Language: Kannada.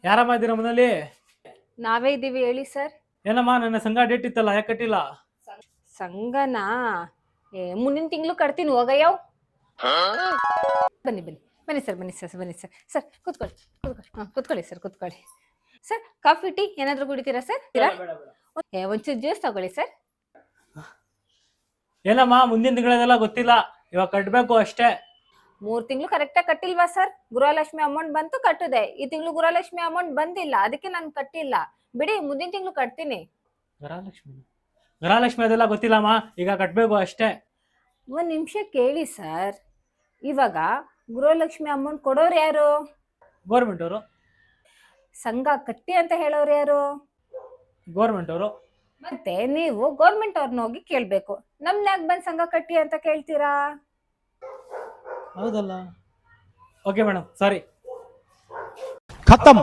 ಯಾರಮ್ಮ ಇದ್ದೀರಾ ಮನೇಲಿ? ನಾವೇ ಇದ್ದೀವಿ ಹೇಳಿ ಸರ್. ಏನಮ್ಮ ನನ್ನ ಸಂಘ ಡೇಟ್ ಇತ್ತಲ್ಲ ಯಾಕೆ ಕಟ್ಟಿಲ್ಲ? ಸಂಗನಾ? ಮುಂದಿನ ತಿಂಗಳು ಕಟ್ತೀನಿ ಹೋಗಯ್ಯವ್. ಬನ್ನಿ ಬನ್ನಿ ಬನ್ನಿ ಸರ್, ಬನ್ನಿ ಸರ್, ಬನ್ನಿ ಸರ್. ಸರ್ ಕೂತ್ಕೊಳ್ಳಿ, ಕೂತ್ಕೊಳ್ಳಿ, ಹಾಂ ಕೂತ್ಕೊಳ್ಳಿ ಸರ್, ಕೂತ್ಕೊಳ್ಳಿ. ಸರ್ ಕಾಫಿ ಟೀ ಏನಾದರೂ ಕುಡಿತೀರಾ ಸರ್? ಒಂಚೂರು ಜ್ಯೂಸ್ ತಗೊಳ್ಳಿ ಸರ್. ಏನಮ್ಮ ಮುಂದಿನ ತಿಂಗಳದೆಲ್ಲ ಗೊತ್ತಿಲ್ಲ, ಇವಾಗ ಕಟ್ಟಬೇಕು ಅಷ್ಟೇ. 3 ತಿಂಗಳು ಕರೆಕ್ಟಾಗಿ ಕಟ್ಟಿಲ್ವಾ ಸರ್? ಗೃಹಲಕ್ಷ್ಮಿ ಅಮೌಂಟ್ ಬಂತು ಕಟ್ಟಿದೆ, ಈ ತಿಂಗಳು ಗೃಹಲಕ್ಷ್ಮಿ ಅಮೌಂಟ್ ಬಂದಿಲ್ಲ, ಅದಕ್ಕೆ ನಾನು ಕಟ್ಟಿಲ್ಲ. ಬಿಡಿ, ಮುಂದಿನ ತಿಂಗಳು ಕಟ್ತೀನಿ. ಗೃಹಲಕ್ಷ್ಮಿ ಅದೆಲ್ಲ ಗೊತ್ತಿಲ್ಲಮ್ಮ, ಈಗ ಕಟ್ಟಬೇಕು ಅಷ್ಟೇ. ಒಂದು ನಿಮಿಷ ಕೇಳಿ ಸರ್. ಇವಾಗ ಗೃಹಲಕ್ಷ್ಮಿ ಅಮೌಂಟ್ ಕೊಡೋರು ಯಾರು? ಗೋರ್ಮೆಂಟ್ ಅವರು. ಸಂಘ ಕಟ್ಟಿ ಅಂತ ಹೇಳೋರು ಯಾರು? ಗೋರ್ಮೆಂಟ್ ಅವರು. ಮತ್ತೆ ನೀವು ಗೌರ್ಮೆಂಟ್ ಅವ್ರನ್ನ ಹೋಗಿ ಕೇಳ್ಬೇಕು. ನಮ್ನ ಯಾಕೆ ಬಂದ್ ಸಂಘ ಕಟ್ಟಿ ಅಂತ ಕೇಳ್ತೀರಾ? ಹೌದಲ್ಲ. ಓಕೆ ಮೇಡಮ್, ಸಾರಿ. खत्म